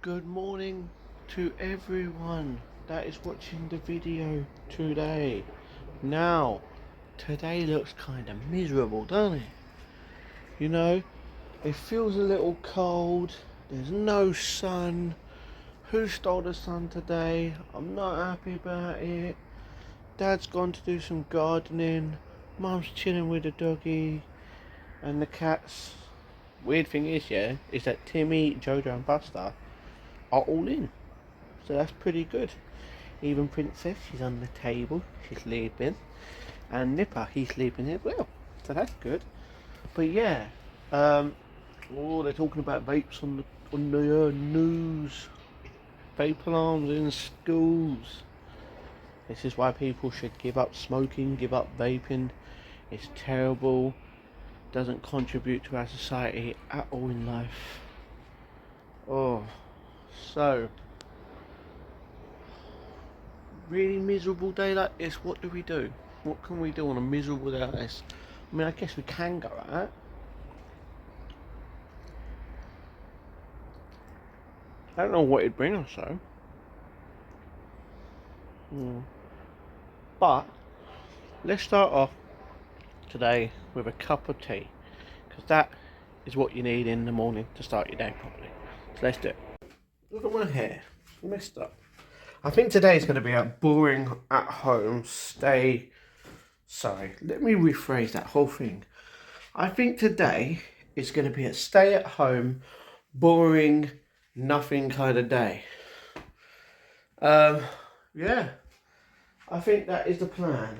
Good morning to everyone that is watching the video today. Now, today looks kind of miserable, doesn't it? You know, it feels a little cold. There's no sun. Who stole the sun today? I'm not happy about it. Dad's gone to do some gardening. Mum's chilling with the doggy and the cats. Weird thing is that Timmy, Jojo and Buster are all in. So that's pretty good. Even Princess, she's on the table, she's sleeping. And Nipper, he's sleeping as well. So that's good. But yeah, they're talking about vapes on the news. Vape alarms in schools. This is why people should give up smoking, give up vaping. It's terrible. Doesn't contribute to our society at all in life. So really miserable day like this, what do we do? What can we do on a miserable day like this? I mean, I guess we can go out. I don't know what it'd bring us though. But let's start off today with a cup of tea, because that is what you need in the morning to start your day properly. So let's do it. Look at my hair, it's messed up. I think today is going to be a boring at home stay. Sorry, let me rephrase that whole thing. I think today is going to be a stay at home, boring, nothing kind of day. Yeah, I think that is the plan.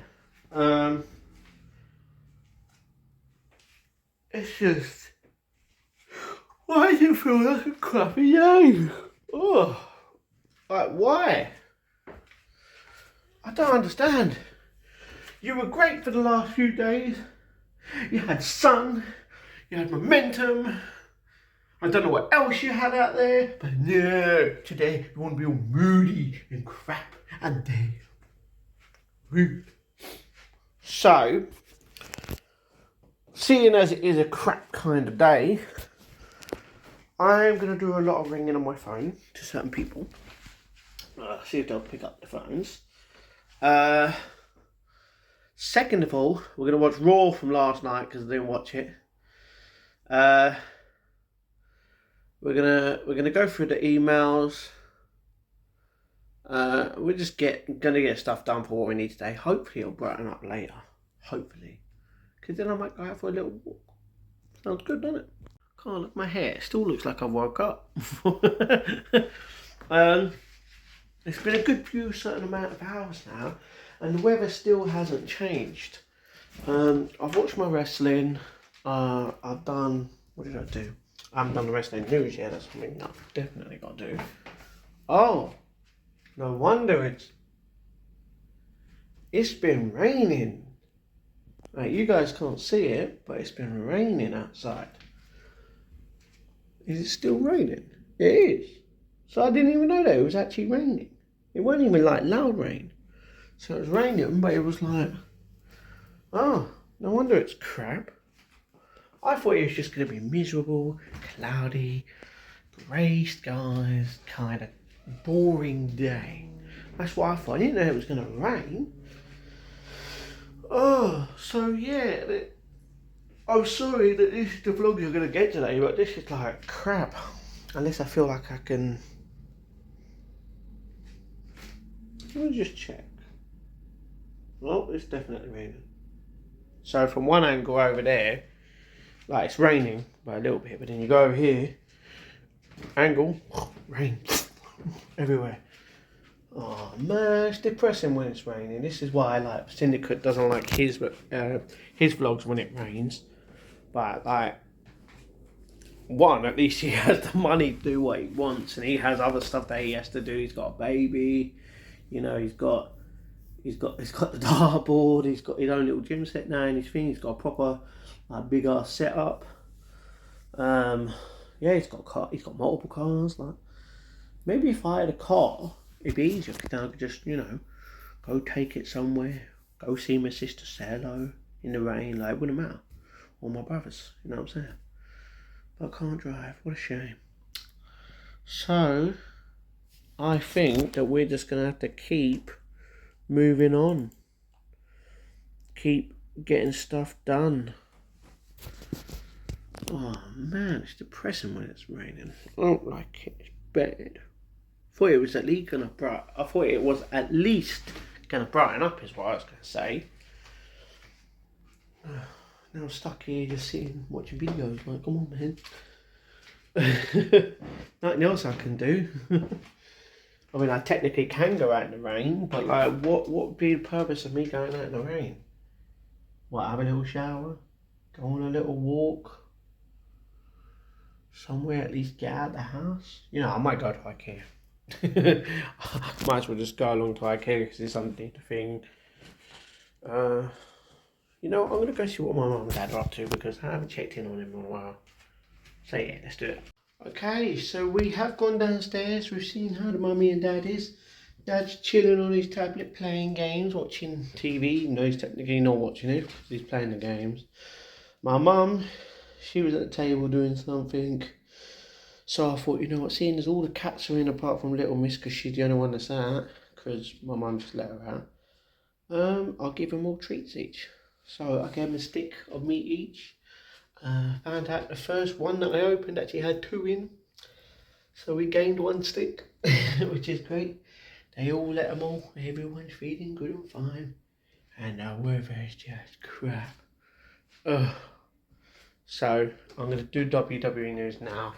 It's just, why do you feel like a crappy day? Oh, like why? I don't understand. You were great for the last few days. You had sun, you had momentum. I don't know what else you had out there, but no, today you want to be all moody and crap and day. Rude. So, seeing as it is a crap kind of day, I'm going to do a lot of ringing on my phone to certain people. See if they'll pick up the phones. Second of all, we're going to watch Raw from last night because I didn't watch it. We're gonna go through the emails. We're just gonna get stuff done for what we need today. Hopefully it'll brighten up later. Hopefully, because then I might go out for a little walk. Sounds good, doesn't it? Can't look, my hair still looks like I woke up. It's been a good few certain amount of hours now, and the weather still hasn't changed. I've watched my wrestling. I've done, what did I do? I haven't done the wrestling news yet. That's something I've definitely got to do. Oh, no wonder it's been raining. Right, you guys can't see it, but it's been raining outside. Is it still raining? It is. So I didn't even know that it was actually raining. It wasn't even like loud rain. So it was raining, but it was like, oh, no wonder it's crap. I thought it was just going to be miserable, cloudy, grey skies, kind of boring day. That's what I thought. I didn't know it was going to rain. Oh, so yeah. I'm sorry that this is the vlog you're going to get today, but this is like crap. Unless I feel like I can... Let me just check. Oh, it's definitely raining. So from one angle over there, like it's raining by a little bit, but then you go over here, angle, rain everywhere. Oh man, it's depressing when it's raining. This is why like Syndicate doesn't like his vlogs when it rains. But like, one, at least he has the money to do what he wants, and he has other stuff that he has to do. He's got a baby, you know. He's got the dartboard. He's got his own little gym set now, and his thing. He's got a proper big ass setup. Yeah, he's got a car. He's got multiple cars. Like, maybe if I had a car, it'd be easier because I could just, you know, go take it somewhere, go see my sister, say hello in the rain. Like, it wouldn't matter. Or my brothers, you know what I'm saying? But I can't drive. What a shame. So I think that we're just going to have to keep moving on. Keep getting stuff done. Oh man, it's depressing when it's raining. I don't like it. It's bad. I thought it was at least gonna brighten up, is what I was gonna say. Now I'm stuck here just sitting watching videos. Like, come on, man. Nothing else I can do. I mean, I technically can go out in the rain, but like, what would be the purpose of me going out in the rain? What, have a little shower? Go on a little walk? Somewhere, at least get out of the house? You know, I might go to IKEA. Might as well just go along to IKEA because it's something to think. You know, I'm going to go see what my mum and dad are up to because I haven't checked in on them in a while. So yeah, let's do it. Okay, so we have gone downstairs. We've seen how the mummy and dad is. Dad's chilling on his tablet playing games, watching TV, even though he's technically not watching it because he's playing the games. My mum, she was at the table doing something. So I thought, you know what, seeing as all the cats are in apart from Little Miss because she's the only one that's out, because my mum just let her out, I'll give them all treats each. So I gave them a stick of meat each. Found out the first one that I opened actually had 2 in. So we gained 1 stick, which is great. They all let them all. Everyone's feeling good and fine. And the weather is just crap. Ugh. So I'm going to do WWE news now.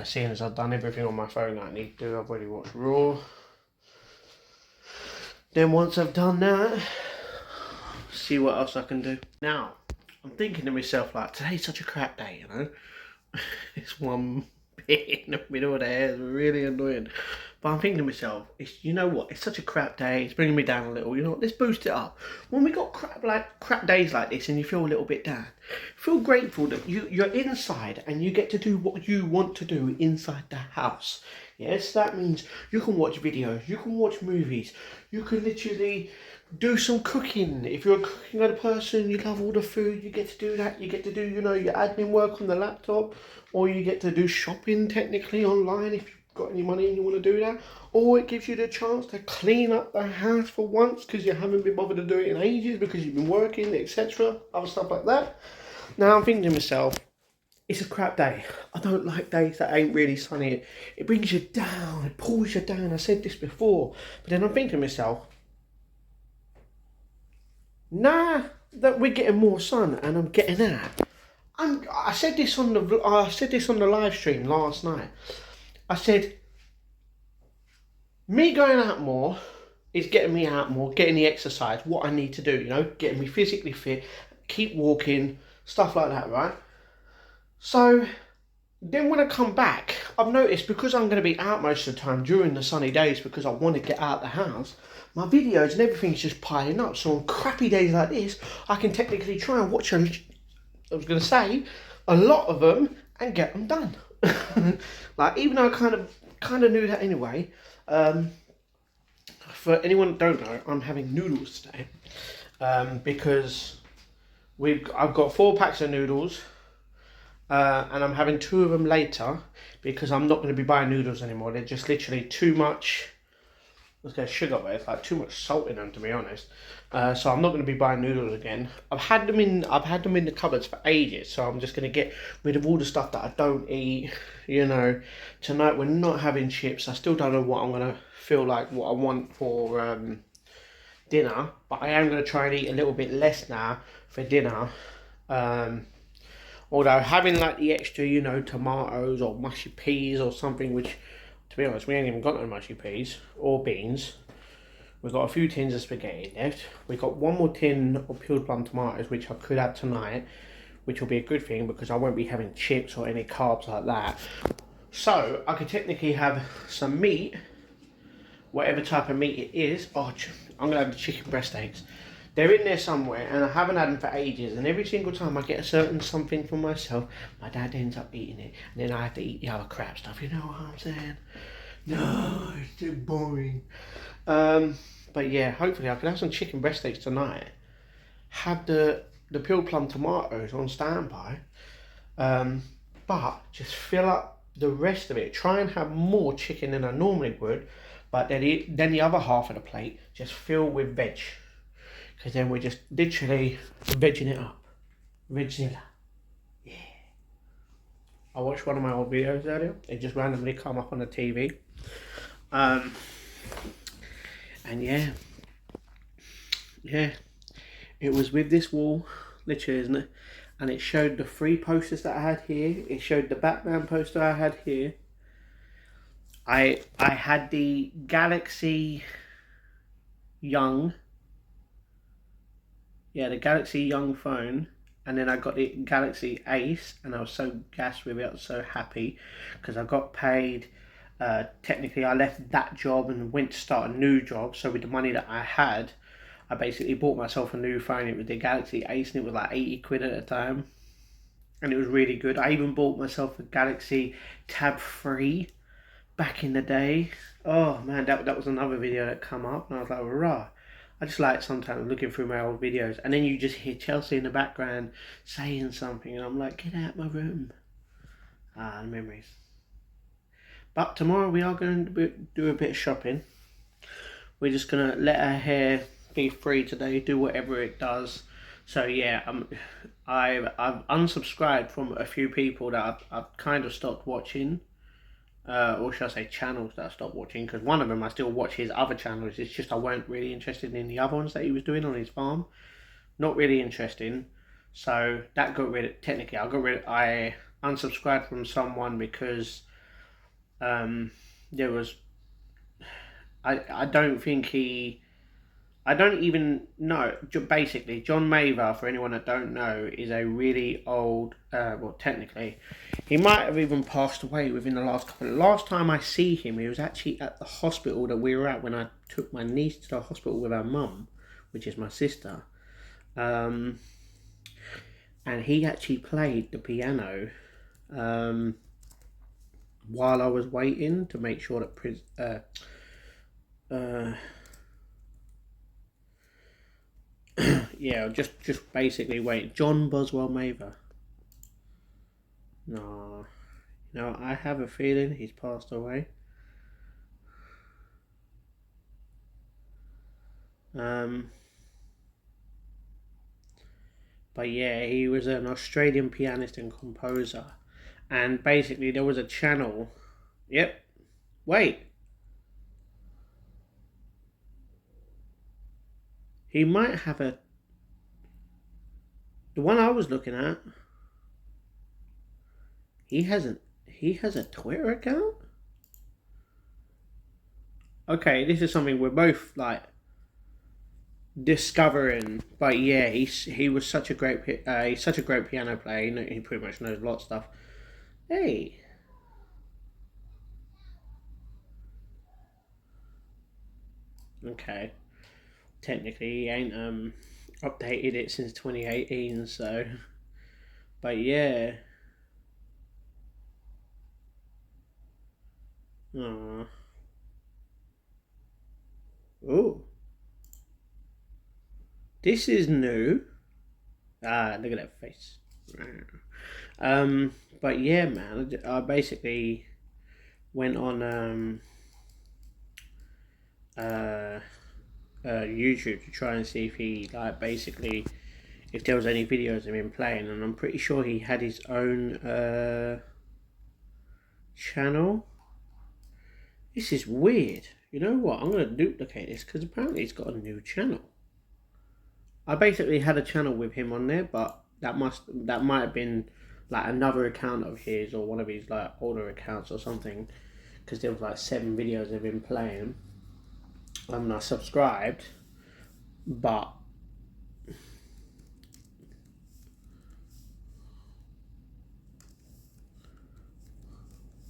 Seeing as I've done everything on my phone that I need to do. I've already watched Raw. Then once I've done that, see what else I can do. Now, I'm thinking to myself, like, today's such a crap day, you know? It's one bit in the middle of the hair, it's really annoying. But I'm thinking to myself, you know what, it's such a crap day, it's bringing me down a little, you know what, let's boost it up. When we got crap days like this and you feel a little bit down, feel grateful that you're inside and you get to do what you want to do inside the house. Yes, that means you can watch videos, you can watch movies, you can literally do some cooking. If you're a cooking kind of person, you love all the food, you get to do that. You get to do, you know, your admin work on the laptop, or you get to do shopping technically online if you've got any money and you want to do that. Or it gives you the chance to clean up the house for once because you haven't been bothered to do it in ages because you've been working, etc. Other stuff like that. Now I'm thinking to myself, it's a crap day. I don't like days that ain't really sunny. It brings you down, it pulls you down. I said this before, but then I'm thinking to myself, now that we're getting more sun and I'm getting out, I said this on the live stream last night. I said, me going out more is getting me out more, getting the exercise, what I need to do, you know, getting me physically fit, keep walking, stuff like that, right? So then when I come back, I've noticed because I'm going to be out most of the time during the sunny days because I want to get out of the house, my videos and everything's just piling up. So on crappy days like this, I can technically try and watch them, I was going to say, a lot of them and get them done. Like, even though I kind of knew that anyway, for anyone that don't know, I'm having noodles today because I've got 4 packs of noodles. And I'm having 2 of them later because I'm not going to be buying noodles anymore. They're just literally too much, let's go sugar, but it's like too much salt in them, to be honest. So I'm not going to be buying noodles again. I've had them in the cupboards for ages, so I'm just going to get rid of all the stuff that I don't eat. You know, tonight we're not having chips. I still don't know what I'm going to feel like, what I want for dinner, but I am going to try and eat a little bit less now for dinner. Although having like the extra, you know, tomatoes or mushy peas or something, which, to be honest, we ain't even got no mushy peas or beans. We've got a few tins of spaghetti left. We've got 1 more tin of peeled plum tomatoes, which I could have tonight, which will be a good thing because I won't be having chips or any carbs like that. So I could technically have some meat, whatever type of meat it is. Oh, I'm going to have the chicken breast eggs. They're in there somewhere and I haven't had them for ages, and every single time I get a certain something for myself, my dad ends up eating it and then I have to eat the other crap stuff, you know what I'm saying? No, it's too boring. But yeah, hopefully I can have some chicken breast eggs tonight, have the peeled plum tomatoes on standby, but just fill up the rest of it, try and have more chicken than I normally would, but then the other half of the plate just fill with veg, because then we're just literally vegging it up. Vegzilla. Yeah. I watched one of my old videos earlier. It just randomly come up on the TV. And yeah. It was with this wall, literally, isn't it? And it showed the 3 posters that I had here. It showed the Batman poster I had here. I had the Galaxy Young. Yeah, the Galaxy Young phone. And then I got the Galaxy Ace, and I was so gassed with it. I was so happy because I got paid. Technically, I left that job and went to start a new job. So with the money that I had, I basically bought myself a new phone. It was the Galaxy Ace, and it was like 80 quid at the time. And it was really good. I even bought myself a Galaxy Tab 3 back in the day. Oh man, that was another video that come up, and I was like, rah. I just like sometimes looking through my old videos, and then you just hear Chelsea in the background saying something, and I'm like, get out my room. Ah, memories. But tomorrow we are going to do a bit of shopping. We're just going to let our hair be free today, do whatever it does. So yeah, I've unsubscribed from a few people that I've kind of stopped watching. Or should I say channels that I stopped watching, because one of them I still watch his other channels. It's just I weren't really interested in the other ones that he was doing on his farm. Not really interesting. So that got rid of, technically I unsubscribed from someone because there was, I don't think he, I don't even know. Basically, John Maver, for anyone that don't know, is a really old, well, technically, he might have even passed away within the last couple. Last time I see him, he was actually at the hospital that we were at when I took my niece to the hospital with her mum, which is my sister. And he actually played the piano while I was waiting to make sure that yeah, just basically wait. John Boswell Mather. No, I have a feeling he's passed away. But yeah, he was an Australian pianist and composer, and basically there was a channel. Yep. Wait. He might have a. The one I was looking at. He has a Twitter account. Okay, this is something we're both like discovering. But yeah, he was such a great he's such a great piano player. He pretty much knows a lot of stuff. Hey. Okay. Technically, he ain't updated it since 2018, so. But yeah. Aww. Oh. This is new. Ah, look at that face. But yeah, man, I basically went on YouTube to try and see if he if there was any videos of him playing, and I'm pretty sure he had his own channel. This is weird. You know what? I'm gonna duplicate this because apparently he's got a new channel. I basically had a channel with him on there, but that might have been like another account of his or one of his like older accounts or something, because there was like 7 videos of him playing. And I subscribed, but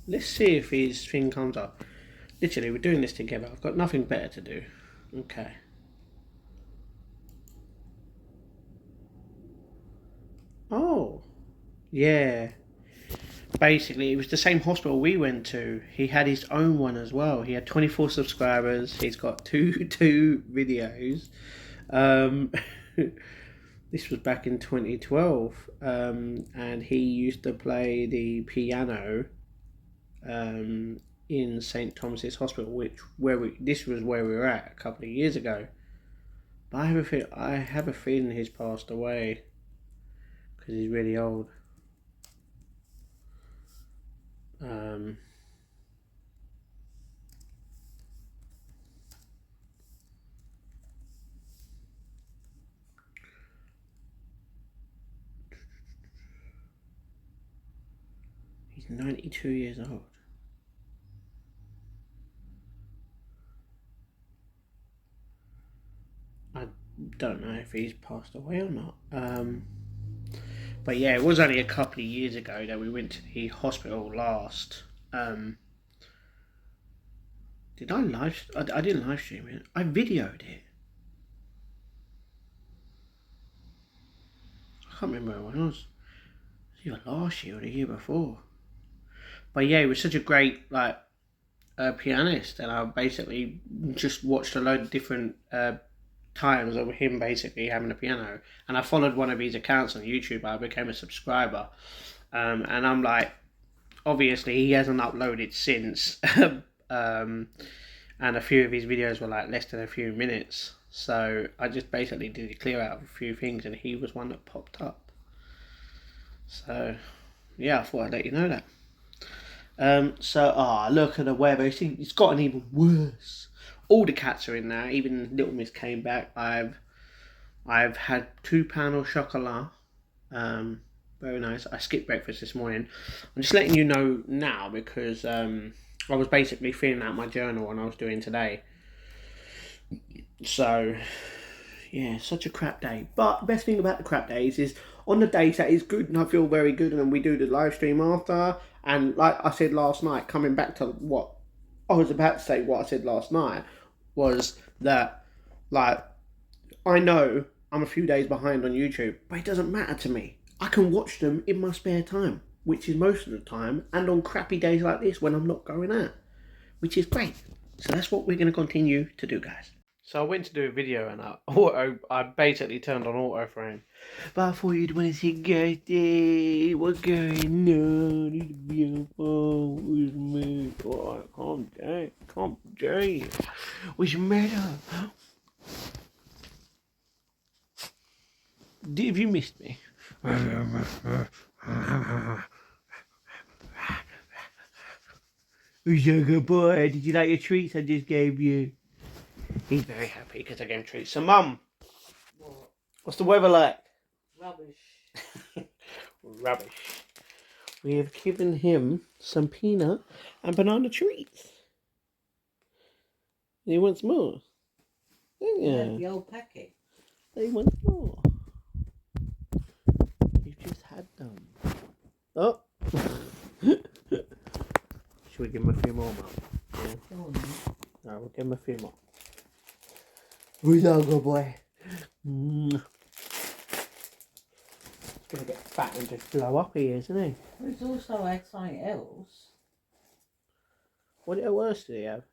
let's see if his thing comes up. Literally, we're doing this together. I've got nothing better to do. Okay. Oh, yeah. Basically, it was the same hospital we went to. He had his own one as well. He had 24 subscribers. He's got two videos. This was back in 2012, and he used to play the piano in St Thomas's Hospital, this was where we were at a couple of years ago. But I have a feeling he's passed away because he's really old. He's 92 years old. I don't know if he's passed away or not. But yeah, it was only a couple of years ago that we went to the hospital last. Did I live? I didn't live stream it. I videoed it. I can't remember when it was. It was either last year or the year before. But yeah, he was such a great pianist, and I basically just watched a load of different times of him basically having a piano, and I followed one of his accounts on YouTube. I became a subscriber, and I'm like, obviously he hasn't uploaded since, and a few of his videos were like less than a few minutes, so I just basically did a clear out of a few things, and he was one that popped up. So yeah, I thought I'd let you know that. Look at the weather. It's gotten even worse. All the cats are in there. Even Little Miss came back. I've had 2 pain au chocolat. Very nice. I skipped breakfast this morning. I'm just letting you know now because I was basically filling out my journal and I was doing today. So yeah, such a crap day. But the best thing about the crap days is on the days that is good and I feel very good, and then we do the live stream after. And like I said last night, coming back to what I was about to say, what I said last night was that, like, I know I'm a few days behind on YouTube, but it doesn't matter to me. I can watch them in my spare time, which is most of the time, and on crappy days like this when I'm not going out, which is great. So that's what we're going to continue to do, guys. So I went to do a video and I basically turned on auto frame. But I thought you'd want to say, guys, hey, what's going on? It's beautiful with me. Oh, calm down. What's the matter? Have you missed me? You're a good boy. Did you like your treats I just gave you? He's very happy because I gave him treats. So, Mum, what's the weather like? Rubbish. Rubbish. We have given him some peanut and banana treats. And he wants more. Yeah, the old packet. He wants more. You've just had them. Oh. Should we give him a few more, Mum? Yeah. Go on, No, we'll give him a few more. Who's our good boy? He's gonna get fat and just blow up, he is, isn't he? He's also had something else. What else do he have?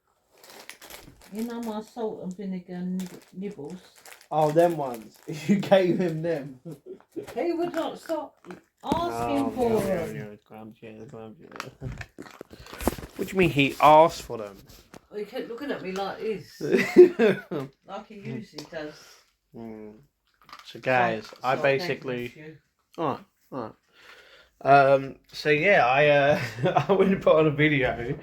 You know my salt and vinegar nibbles. Oh, them ones. You gave him them. He would not stop asking for them. What do you mean he asked for them? He kept looking at me like this. Like he usually does. So guys, So I basically... Alright. So yeah, I went and put on a video and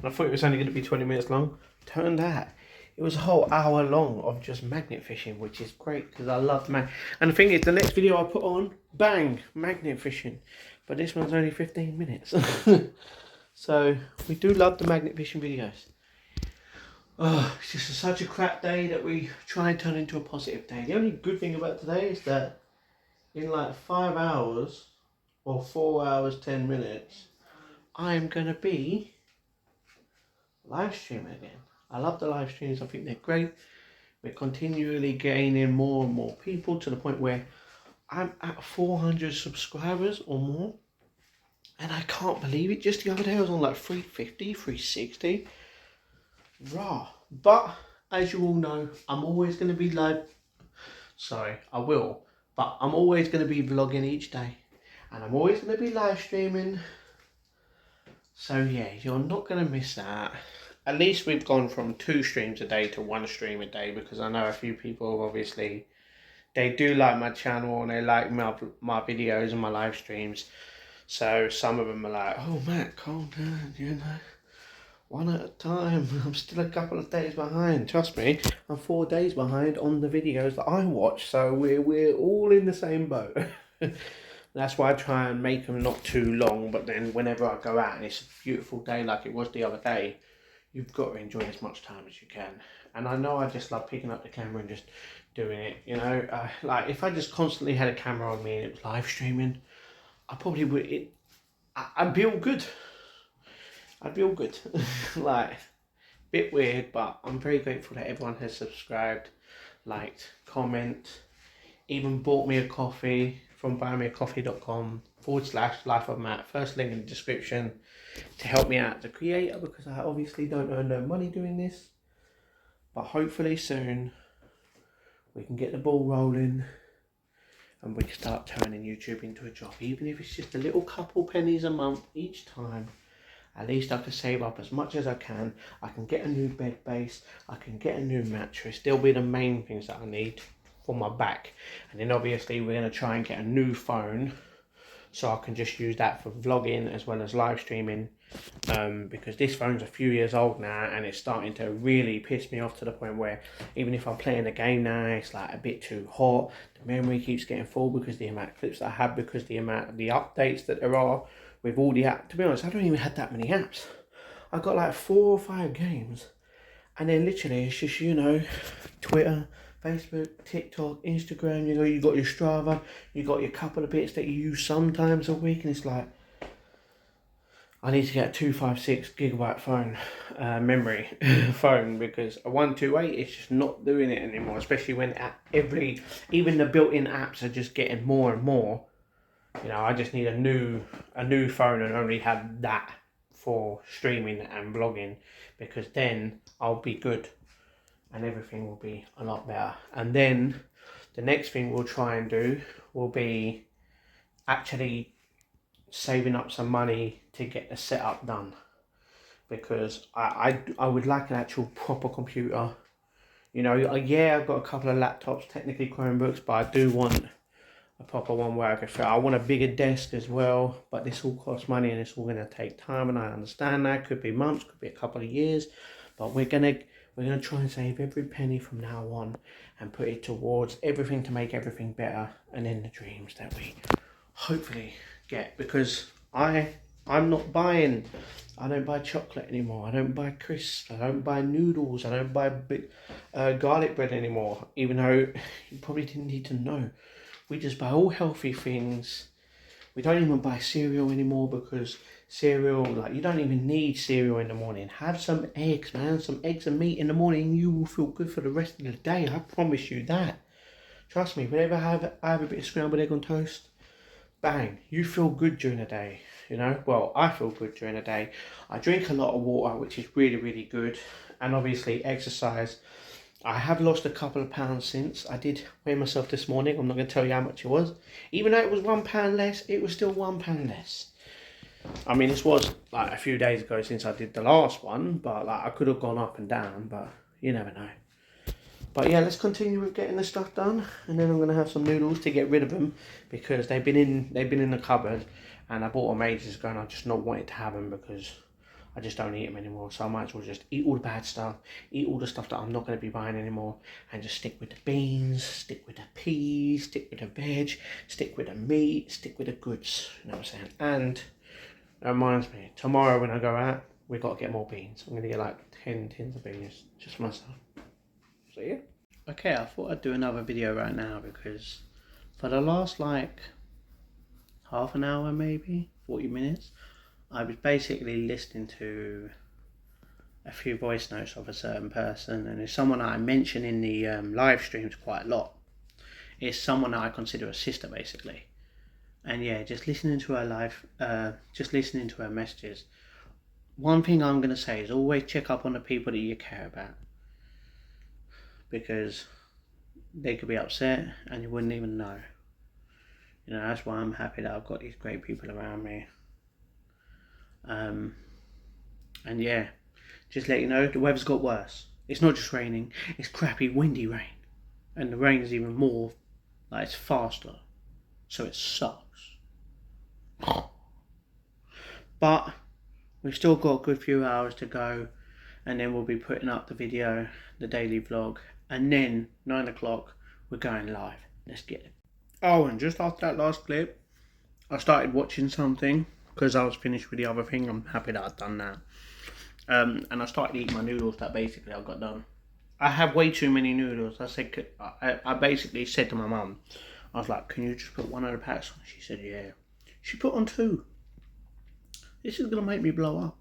I thought it was only going to be 20 minutes long. Turned out it was a whole hour long of just magnet fishing, which is great because I love magnet. And the thing is, the next video I put on, bang, magnet fishing. But this one's only 15 minutes. So we do love the magnet fishing videos. Oh, it's just such a crap day that we try and turn into a positive day. The only good thing about today is that in like 5 hours or 4 hours 10 minutes, I'm gonna be live streaming again. I love the live streams. I think they're great. We're continually gaining more and more people to the point where I'm at 400 subscribers or more, and I can't believe it. Just the other day I was on like 350, 360. Raw. But as you all know, I'm always going to be live. Sorry, I will. But I'm always going to be vlogging each day. And I'm always going to be live streaming. So yeah, you're not going to miss that. At least we've gone from 2 streams a day to 1 stream a day, because I know a few people obviously, they do like my channel and they like my videos and my live streams. So some of them are like, oh Matt, calm down, you know, one at a time. I'm still a couple of days behind. Trust me, I'm 4 days behind on the videos that I watch. So we're all in the same boat. That's why I try and make them not too long. But then whenever I go out and it's a beautiful day like it was the other day, you've got to enjoy as much time as you can. And I know I just love picking up the camera and just doing it. You know, like if I just constantly had a camera on me and it was live streaming, I probably would. I'd be all good. I'd be all good. Like, bit weird, but I'm very grateful that everyone has subscribed, liked, comment, even bought me a coffee from buymeacoffee.com/Life of Matt. First link in the description to help me out as a creator, because I obviously don't earn no money doing this. But hopefully soon we can get the ball rolling and we can start turning YouTube into a job, even if it's just a little couple pennies a month each time. At least I can save up as much as I can. I can get a new bed base. I can get a new mattress. They'll be the main things that I need for my back. And then obviously we're going to try and get a new phone, so I can just use that for vlogging as well as live streaming. Because this phone's a few years old now and it's starting to really piss me off, to the point where even if I'm playing a game now, it's like a bit too hot. The memory keeps getting full because the amount of clips that I have, because the amount of the updates that there are with all the apps. To be honest, I don't even have that many apps. I've got like 4 or 5 games, and then literally it's just, you know, Twitter, Facebook, TikTok, Instagram. You know, you got your Strava, you got your couple of bits that you use sometimes a week, and it's like, I need to get a 256 gigabyte phone, memory phone, because a 128 is just not doing it anymore. Especially when even the built-in apps are just getting more and more. You know, I just need a new phone and only have that for streaming and vlogging, because then I'll be good and everything will be a lot better. And then the next thing we'll try and do will be actually saving up some money to get the setup done, because I would like an actual proper computer. You know, yeah, I've got a couple of laptops, technically Chromebooks, but I do want a proper one where I can fit. I want a bigger desk as well, but this all costs money and it's all going to take time, and I understand that. Could be months, could be a couple of years, but we're gonna try and save every penny from now on and put it towards everything to make everything better, and then the dreams that we hopefully get. Because I'm not buying, I don't buy chocolate anymore, I don't buy crisps, I don't buy noodles, I don't buy garlic bread anymore, even though you probably didn't need to know. We just buy all healthy things. We don't even buy cereal anymore, because cereal, like, you don't even need cereal in the morning. Have some eggs, man. Some eggs and meat in the morning, and you will feel good for the rest of the day. I promise you that. Trust me, whenever I have a bit of scrambled egg on toast, bang, you feel good during the day. You know, well, I feel good during the day. I drink a lot of water, which is really, really good. And obviously exercise. I have lost a couple of pounds since. I did weigh myself this morning. I'm not going to tell you how much it was. Even though it was £1 less, it was still £1 less. I mean, this was like a few days ago since I did the last one, but like I could have gone up and down, but you never know. But yeah, let's continue with getting this stuff done, and then I'm going to have some noodles to get rid of them, because they've been in the cupboard, and I bought them ages ago, and I just not wanted to have them because I just don't eat them anymore. So I might as well just eat all the bad stuff, eat all the stuff that I'm not going to be buying anymore, and just stick with the beans, stick with the peas, stick with the veg, stick with the meat, stick with the goods. You know what I'm saying? And that reminds me, tomorrow when I go out, we've got to get more beans. I'm going to get like 10 tins of beans just for myself. So yeah. Okay, I thought I'd do another video right now, because for the last like half an hour, maybe 40 minutes, I was basically listening to a few voice notes of a certain person, and it's someone that I mention in the live streams quite a lot. It's someone that I consider a sister, basically. And yeah, just listening to her messages. One thing I'm going to say is always check up on the people that you care about, because they could be upset and you wouldn't even know. You know, that's why I'm happy that I've got these great people around me. And yeah, just let you know, the weather's got worse. It's not just raining, it's crappy windy rain. And the rain is even more, like it's faster. So it sucks. But we've still got a good few hours to go. And then we'll be putting up the video, the daily vlog. And then, 9 o'clock, we're going live. Let's get it. Oh, and just after that last clip, I started watching something. Because I was finished with the other thing. I'm happy that I've done that. And I started eating my noodles that basically I got done. I have way too many noodles. I basically said to my mum, I was like, can you just put one of the packs on? She said, yeah. She put on 2. This is going to make me blow up.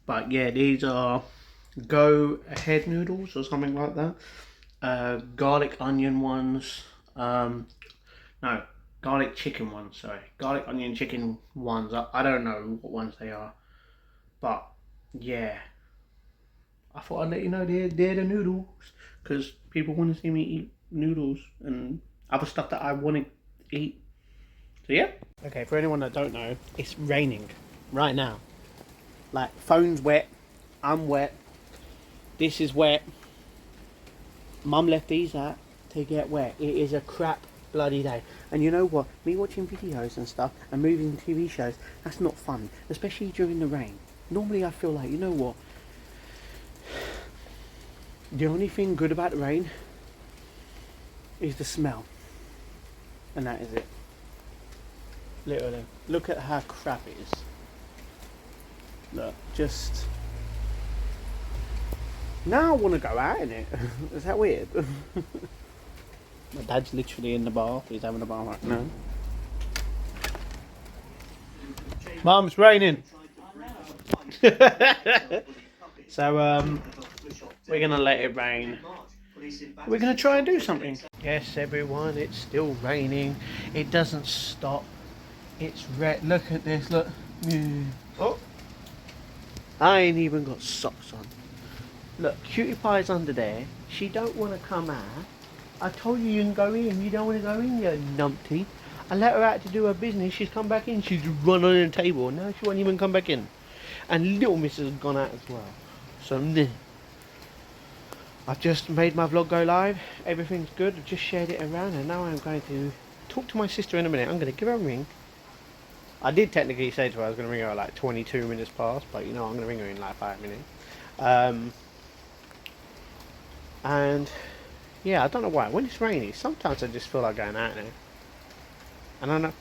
But yeah, these are Go Ahead noodles or something like that. Garlic onion ones. No, garlic chicken ones, sorry. Garlic onion chicken ones. I don't know what ones they are. But yeah, I thought I'd let you know they're the noodles. Because people want to see me eat noodles and other stuff that I want to eat. So yeah. Okay, for anyone that don't know, it's raining right now. Like, phone's wet, I'm wet, this is wet. Mum left these out to get wet. It is a crap bloody day. And you know what? Me watching videos and stuff and moving TV shows, that's not fun. Especially during the rain. Normally I feel like, you know what? The only thing good about the rain is the smell. And that is it. Literally. Look at how crap it is. Look, just... Now I want to go out in it. Is that weird? My dad's literally in the bath. He's having a bath right now. Mum, it's raining. So, we're going to let it rain. We're going to try and do something. Yes, everyone, it's still raining. It doesn't stop. It's red. Look at this, look. Oh. I ain't even got socks on. Look, Cutie Pie's under there. She don't want to come out. I told you you can go in. You don't want to go in, you numpty. I let her out to do her business. She's come back in. She's run on the table. Now she won't even come back in. And Little Miss has gone out as well. So, I've just made my vlog go live. Everything's good. I've just shared it around. And now I'm going to talk to my sister in a minute. I'm going to give her a ring. I did technically say to her I was going to ring her at like 22 minutes past. But, you know, I'm going to ring her in like 5 minutes. And yeah, I don't know why. When it's rainy, sometimes I just feel like going out there. And I know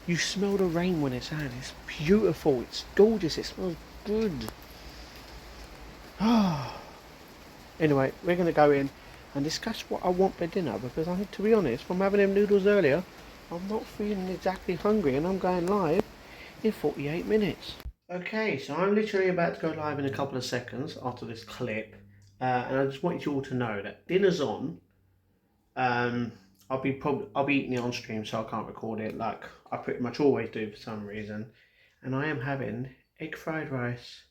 you smell the rain when it's out. It's beautiful. It's gorgeous. It smells good. Anyway, we're going to go in and discuss what I want for dinner. Because I, to be honest, from having them noodles earlier, I'm not feeling exactly hungry. And I'm going live in 48 minutes. Okay, so I'm literally about to go live in a couple of seconds after this clip. And I just want you all to know that dinner's on. I'll be eating it on stream, so I can't record it like I pretty much always do for some reason. And I am having egg fried rice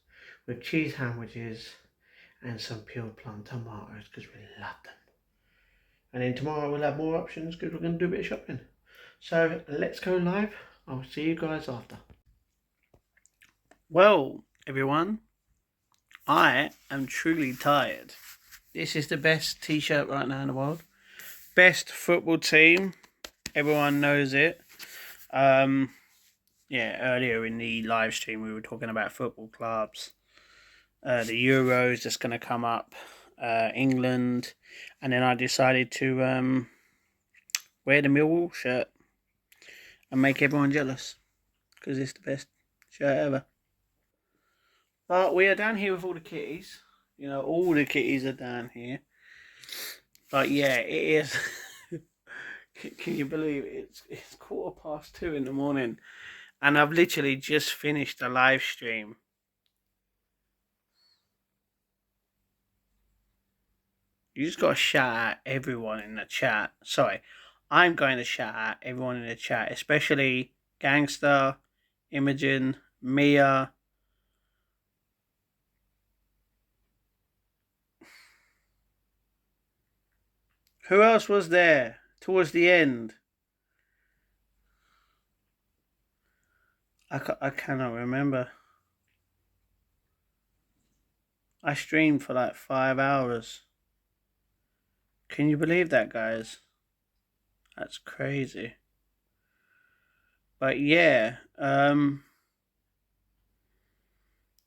with cheese sandwiches and some peeled plum tomatoes because we love them. And then tomorrow we'll have more options because we're going to do a bit of shopping. So let's go live. I'll see you guys after. Well, everyone, I am truly tired. This is the best t-shirt right now in the world. Best football team. Everyone knows it. Yeah, earlier in the live stream we were talking about football clubs. The Euros just going to come up. England. And then I decided to wear the Millwall shirt and make everyone jealous. Because it's the best shirt ever. But we are down here with all the kitties. You know, all the kitties are down here. But yeah, it is. Can you believe it? It's 2:15 in the morning. And I've literally just finished the live stream. You just got to shout out everyone in the chat. Sorry, I'm going to shout out everyone in the chat. Especially Gangster, Imogen, Mia. Who else was there towards the end? I cannot remember. I streamed for like 5 hours. Can you believe that, guys? That's crazy. But yeah, that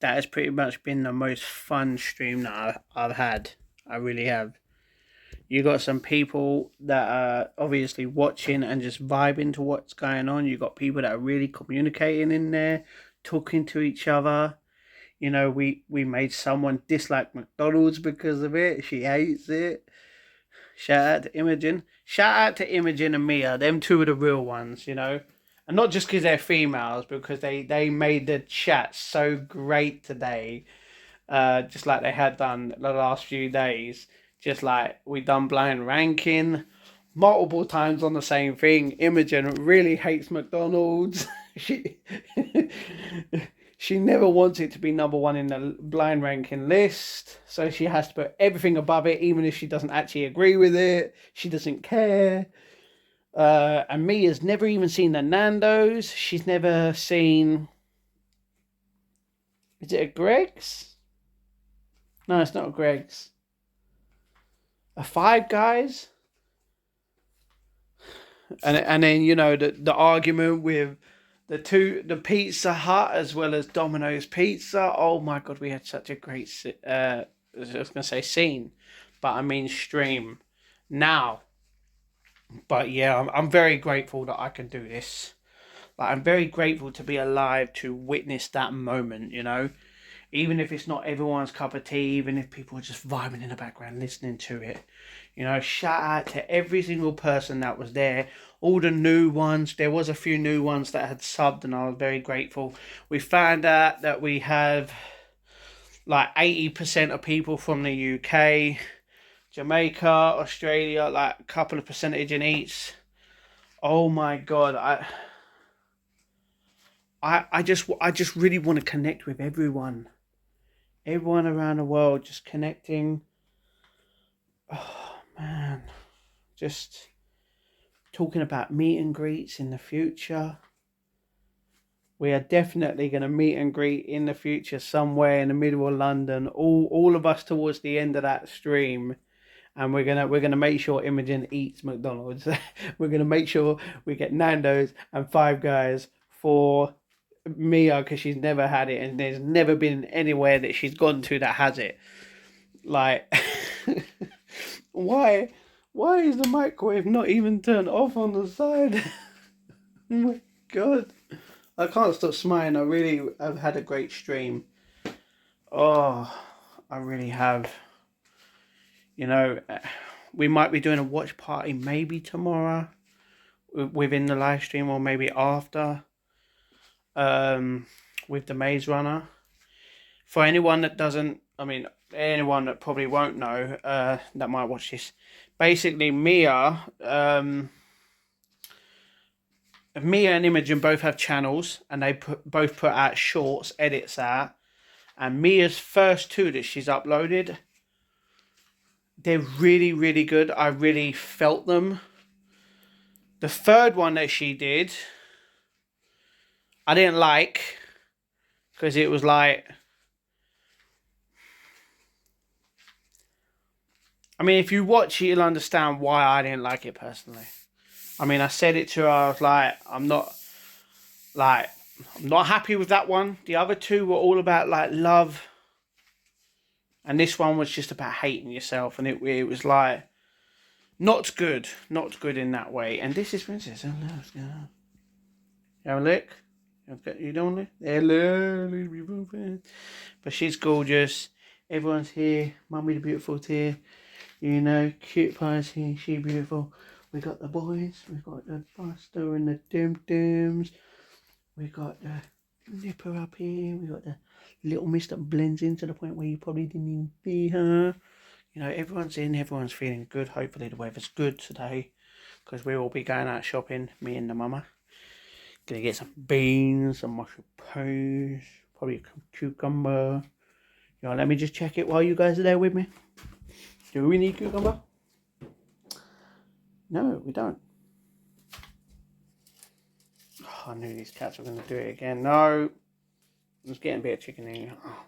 has pretty much been the most fun stream that I've had. I really have. You got some people that are obviously watching and just vibing to what's going on. You got people that are really communicating in there, talking to each other. You know, we made someone dislike McDonald's because of it. She hates it. Shout out to Imogen. Shout out to Imogen and Mia. Them two are the real ones, you know. And not just because they're females, because they made the chat so great today. Just like they had done the last few days. Just like we done blind ranking multiple times on the same thing. Imogen really hates McDonald's. she she never wants it to be number one in the blind ranking list, so she has to put everything above it, even if she doesn't actually agree with it. She doesn't care. And Mia's never even seen the Nando's. She's never seen. Is it a Greg's? No, it's not a Greg's. A Five Guys. And then you know the argument with the Pizza Hut as well as Domino's Pizza. Oh my god, we had such a great I was gonna say scene, but I mean stream now. But yeah, I'm very grateful that I can do this. Like I'm very grateful to be alive to witness that moment. You know, even if it's not everyone's cup of tea, even if people are just vibing in the background listening to it. You know, shout out to every single person that was there, all the new ones. There was a few new ones that had subbed and I was very grateful. We found out that we have like 80% of people from the UK, Jamaica, Australia, like a couple of percentage in each. Oh my god, I just really want to connect with everyone. Everyone around the world just connecting. Oh man, just talking about meet and greets in the future. We are definitely going to meet and greet in the future somewhere in the middle of London. All of us towards the end of that stream, and we're gonna make sure Imogen eats McDonald's. We're gonna make sure we get Nando's and Five Guys for Mia because she's never had it, and there's never been anywhere that she's gone to that has it. Like, why is the microwave not even turned off on the side? Oh my god. I can't stop smiling. I've had a great stream. Oh, I really have. You know, we might be doing a watch party maybe tomorrow within the live stream or maybe after with the Maze Runner. For anyone that doesn't, I mean, anyone that probably won't know that might watch this, basically Mia and Imogen both have channels and they both put out shorts, edits out. And Mia's first two that she's uploaded, they're really, really good. I really felt them. The third one that she did, I didn't like because it was like, I mean, if you watch it, you'll understand why I didn't like it personally. I mean, I said it to her, I was like, I'm not happy with that one. The other two were all about like love. And this one was just about hating yourself. And it was like, not good in that way. And this is Princess. Hello, what's going on? You have a look? You don't want to? Hello. But she's gorgeous. Everyone's here. Mummy the Beautiful's here. You know, Cute Pie's here. She beautiful. We got the boys. We got the Buster and the Dim Dims. We got the Nipper up here. We got the little miss that blends in to the point where you probably didn't even see her. You know, everyone's in. Everyone's feeling good. Hopefully the weather's good today. Because we will be going out shopping. Me and the mama. Gonna get some beans, some mashed potatoes, probably a cucumber. You know, let me just check it while you guys are there with me. Do we need cucumber? No, we don't. Oh, I knew these cats were going to do it again. No. I'm just getting a bit of chicken in here. Oh.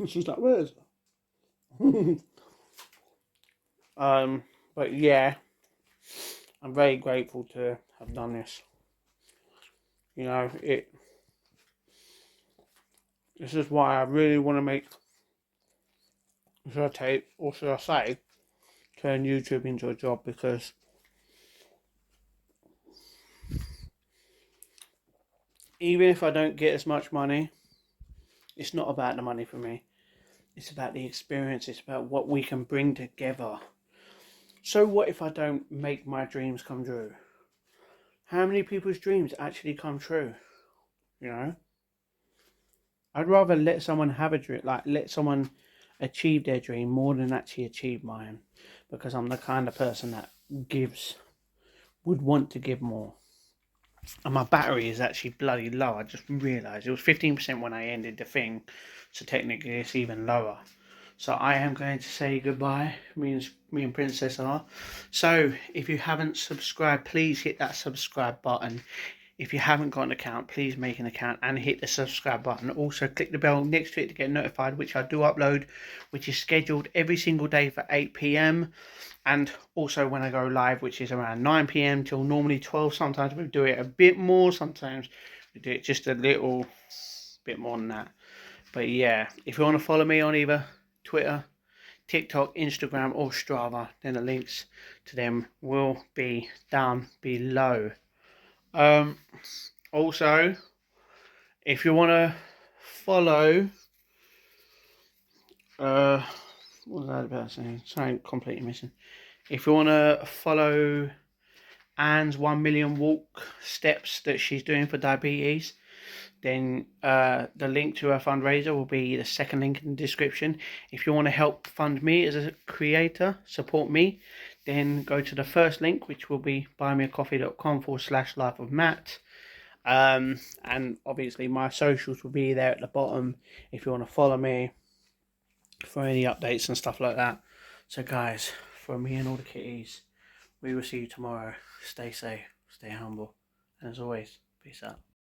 She's like, where is it? But yeah, I'm very grateful to have done this. You know, this is why I really want to make, should I say, turn YouTube into a job, because even if I don't get as much money, it's not about the money for me. It's about the experience. It's about what we can bring together. So what if I don't make my dreams come true? How many people's dreams actually come true? You know? I'd rather let someone have a dream, like let someone achieve their dream more than actually achieve mine. Because I'm the kind of person that would want to give more. And my battery is actually bloody low. I just realised it was 15% when I ended the thing, so technically it's even lower. So I am going to say goodbye. Me and Princess are. So if you haven't subscribed, please hit that subscribe button. If you haven't got an account, please make an account and hit the subscribe button. Also click the bell next to it to get notified, which I do upload, which is scheduled every single day for 8 p.m. And also when I go live, which is around 9 p.m. till normally 12. Sometimes we do it a bit more. Sometimes we do it just a little bit more than that. But yeah, if you want to follow me on either Twitter, TikTok, Instagram or Strava, then the links to them will be down below. Also, if you want to follow, what was that about saying? Something completely missing. If you want to follow Anne's 1 million walk steps that she's doing for diabetes, then the link to her fundraiser will be the second link in the description. If you want to help fund me as a creator, support me, then go to the first link, which will be buymeacoffee.com/lifeofmatt. And obviously my socials will be there at the bottom if you want to follow me for any updates and stuff like that. So guys, from me and all the kitties, we will see you tomorrow. Stay safe, stay humble, and as always, peace out.